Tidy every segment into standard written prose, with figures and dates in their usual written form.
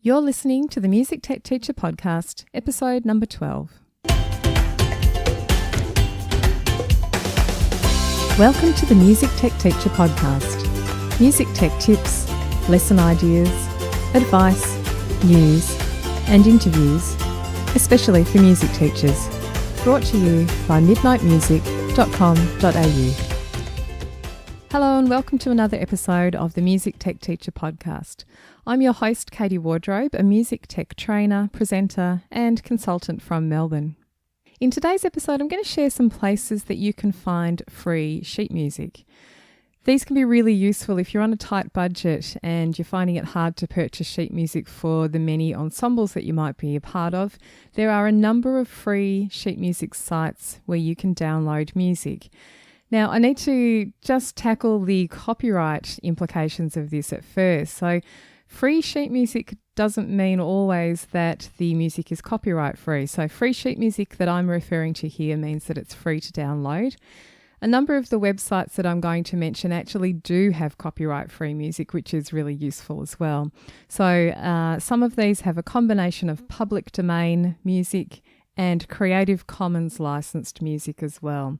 You're listening to the Music Tech Teacher Podcast, episode number 12. Welcome to the Music Tech Teacher Podcast. Music tech tips, lesson ideas, advice, news, and interviews, especially for music teachers. Brought to you by midnightmusic.com.au. Hello and welcome to another episode of the Music Tech Teacher Podcast. I'm your host, Katie Wardrobe, a music tech trainer, presenter, and consultant from Melbourne. In today's episode, I'm going to share some places that you can find free sheet music. These can be really useful if you're on a tight budget and you're finding it hard to purchase sheet music for the many ensembles that you might be a part of. There are a number of free sheet music sites where you can download music. Now, I need to just tackle the copyright implications of this at first. So, free sheet music doesn't mean always that the music is copyright free. So, free sheet music that I'm referring to here means that it's free to download. A number of the websites that I'm going to mention actually do have copyright free music, which is really useful as well. So, some of these have a combination of public domain music and Creative Commons licensed music as well.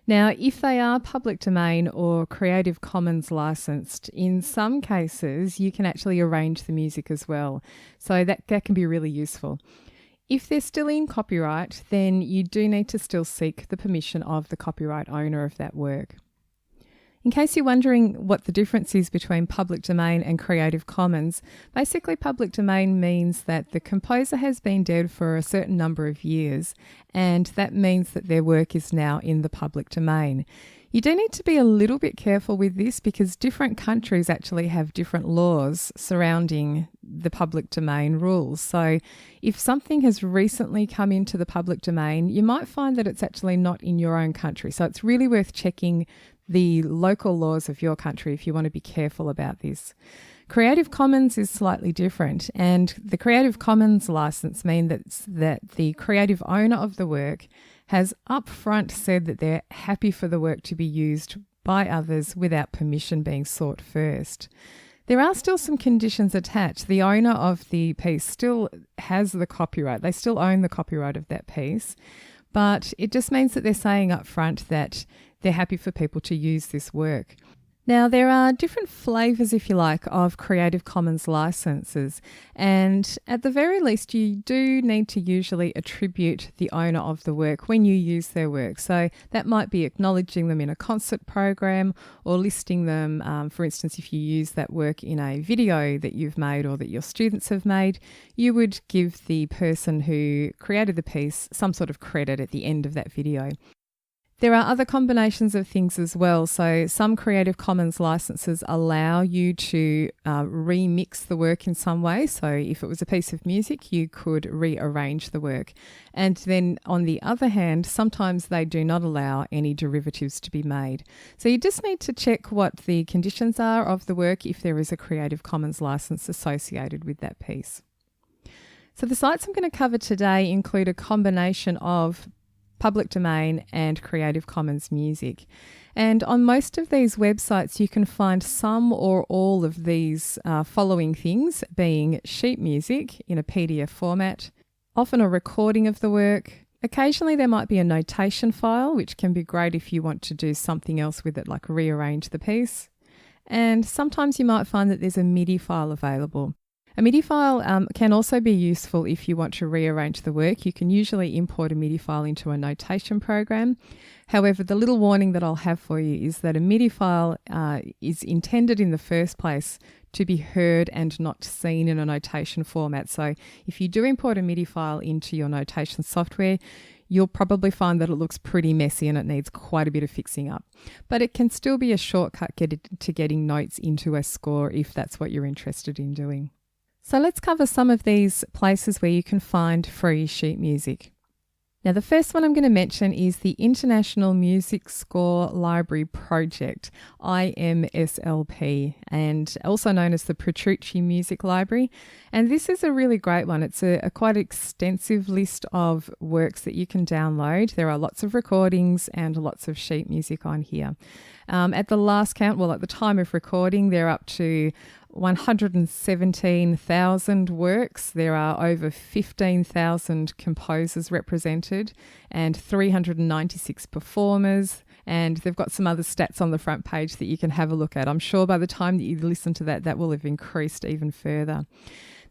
Now, if they are public domain or Creative Commons licensed, in some cases you can actually arrange the music as well. So that can be really useful. If they're still in copyright, then you do need to still seek the permission of the copyright owner of that work. In case you're wondering what the difference is between public domain and Creative Commons, basically public domain means that the composer has been dead for a certain number of years, and that means that their work is now in the public domain. You do need to be a little bit careful with this because different countries actually have different laws surrounding the public domain rules. So if something has recently come into the public domain, you might find that it's actually not in your own country. So it's really worth checking the local laws of your country if you want to be careful about this. Creative Commons is slightly different, and the Creative Commons license means that the creative owner of the work has upfront said that they're happy for the work to be used by others without permission being sought first. There are still some conditions attached. The owner of the piece still has the copyright. They still own the copyright of that piece, but it just means that they're saying upfront that they're happy for people to use this work. Now, there are different flavours, if you like, of Creative Commons licenses, and at the very least, you do need to usually attribute the owner of the work when you use their work. So that might be acknowledging them in a concert program or listing them, for instance, if you use that work in a video that you've made or that your students have made, you would give the person who created the piece some sort of credit at the end of that video. There are other combinations of things as well. So some Creative Commons licenses allow you to remix the work in some way. So if it was a piece of music, you could rearrange the work. And then on the other hand, sometimes they do not allow any derivatives to be made. So you just need to check what the conditions are of the work if there is a Creative Commons license associated with that piece. So the sites I'm going to cover today include a combination of public domain and Creative Commons music. And on most of these websites, you can find some or all of these following things, being sheet music in a PDF format, often a recording of the work. Occasionally there might be a notation file, which can be great if you want to do something else with it, like rearrange the piece. And sometimes you might find that there's a MIDI file available. A MIDI file can also be useful if you want to rearrange the work. You can usually import a MIDI file into a notation program. However, the little warning that I'll have for you is that a MIDI file is intended in the first place to be heard and not seen in a notation format. So if you do import a MIDI file into your notation software, you'll probably find that it looks pretty messy and it needs quite a bit of fixing up. But it can still be a shortcut to getting notes into a score if that's what you're interested in doing. So let's cover some of these places where you can find free sheet music. Now, the first one I'm going to mention is the International Music Score Library Project, IMSLP, and also known as the Petrucci Music Library. And this is a really great one. It's a quite extensive list of works that you can download. There are lots of recordings and lots of sheet music on here. At the last count, at the time of recording, they're up to 117,000 works. There are over 15,000 composers represented and 396 performers. And they've got some other stats on the front page that you can have a look at. I'm sure by the time that you listen to that, that will have increased even further.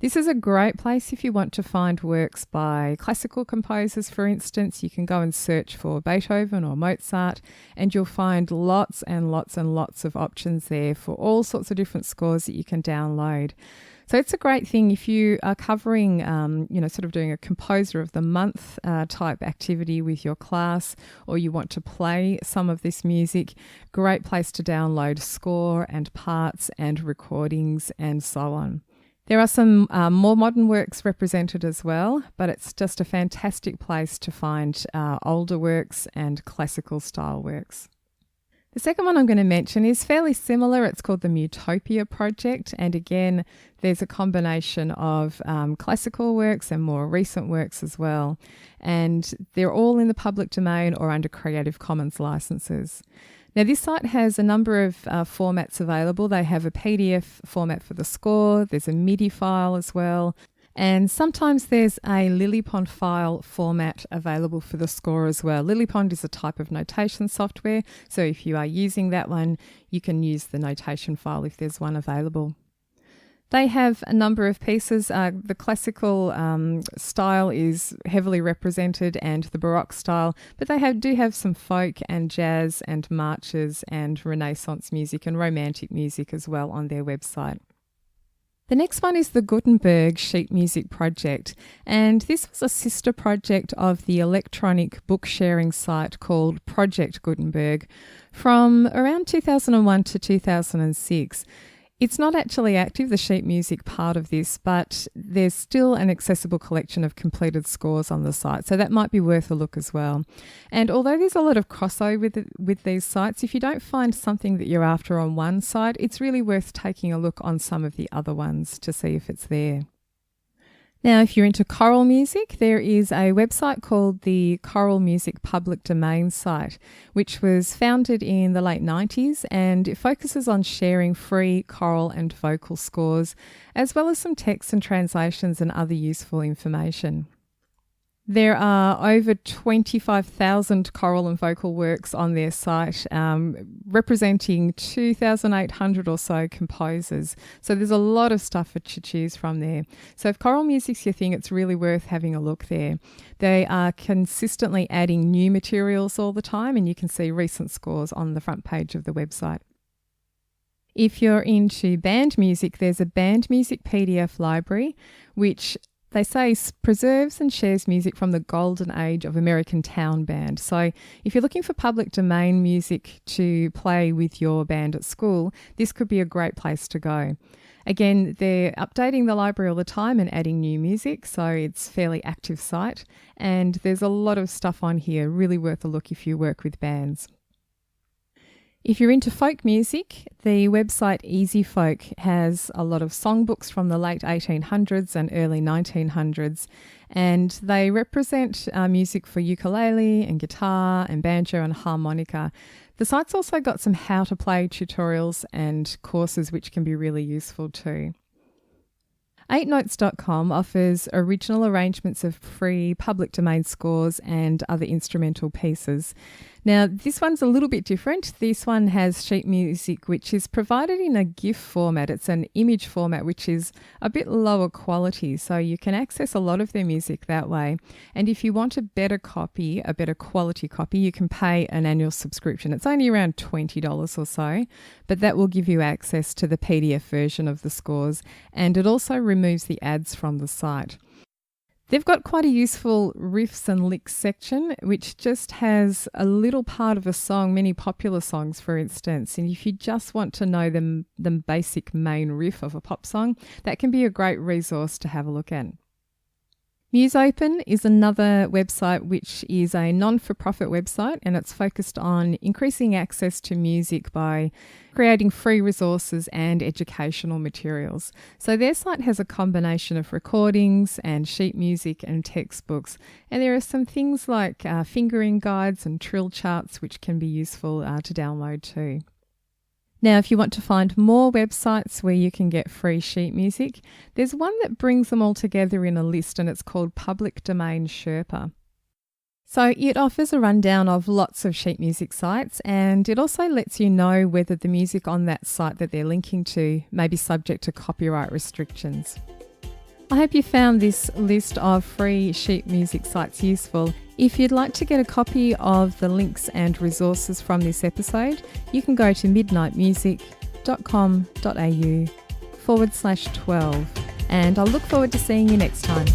This is a great place if you want to find works by classical composers, for instance. You can go and search for Beethoven or Mozart, and you'll find lots and lots and lots of options there for all sorts of different scores that you can download. So it's a great thing if you are covering, sort of doing a composer of the month type activity with your class, or you want to play some of this music. Great place to download score and parts and recordings and so on. There are some more modern works represented as well, but it's just a fantastic place to find older works and classical style works. The second one I'm going to mention is fairly similar. It's called the Mutopia Project. And again, there's a combination of classical works and more recent works as well. And they're all in the public domain or under Creative Commons licenses. Now, this site has a number of formats available. They have a PDF format for the score. There's a MIDI file as well. And sometimes there's a Lillipond file format available for the score as well. Lillipond is a type of notation software. So if you are using that one, you can use the notation file if there's one available. They have a number of pieces. The classical style is heavily represented and the Baroque style, but they do have some folk and jazz and marches and Renaissance music and romantic music as well on their website. The next one is the Guttenberg Sheet Music Project, and this was a sister project of the electronic book sharing site called Project Guttenberg from around 2001 to 2006. It's not actually active, the sheet music part of this, but there's still an accessible collection of completed scores on the site, so that might be worth a look as well. And although there's a lot of crossover with these sites, if you don't find something that you're after on one site, it's really worth taking a look on some of the other ones to see if it's there. Now, if you're into choral music, there is a website called the Choral Music Public Domain site, which was founded in the late 90s, and it focuses on sharing free choral and vocal scores, as well as some text and translations and other useful information. There are over 25,000 choral and vocal works on their site, representing 2,800 or so composers. So there's a lot of stuff to choose from there. So if choral music's your thing, it's really worth having a look there. They are consistently adding new materials all the time, and you can see recent scores on the front page of the website. If you're into band music, there's a band music PDF library, which they say preserves and shares music from the golden age of American town band. So if you're looking for public domain music to play with your band at school, this could be a great place to go. Again, they're updating the library all the time and adding new music, so it's a fairly active site. And there's a lot of stuff on here, really worth a look if you work with bands. If you're into folk music, the website Easy Folk has a lot of songbooks from the late 1800s and early 1900s, and they represent music for ukulele and guitar and banjo and harmonica. The site's also got some how to play tutorials and courses which can be really useful too. 8notes.com offers original arrangements of free public domain scores and other instrumental pieces. Now, this one's a little bit different. This one has sheet music which is provided in a GIF format. It's an image format which is a bit lower quality, so you can access a lot of their music that way. And if you want a better quality copy, you can pay an annual subscription. It's only around $20 or so, but that will give you access to the PDF version of the scores, and it also removes the ads from the site. They've got quite a useful riffs and licks section, which just has a little part of a song, many popular songs, for instance. And if you just want to know the basic main riff of a pop song, that can be a great resource to have a look at. MuseOpen is another website which is a non-for-profit website, and it's focused on increasing access to music by creating free resources and educational materials. So their site has a combination of recordings and sheet music and textbooks, and there are some things like fingering guides and trill charts which can be useful to download too. Now, if you want to find more websites where you can get free sheet music, there's one that brings them all together in a list, and it's called Public Domain Sherpa. So it offers a rundown of lots of sheet music sites, and it also lets you know whether the music on that site that they're linking to may be subject to copyright restrictions. I hope you found this list of free sheet music sites useful. If you'd like to get a copy of the links and resources from this episode, you can go to midnightmusic.com.au/12, and I'll look forward to seeing you next time.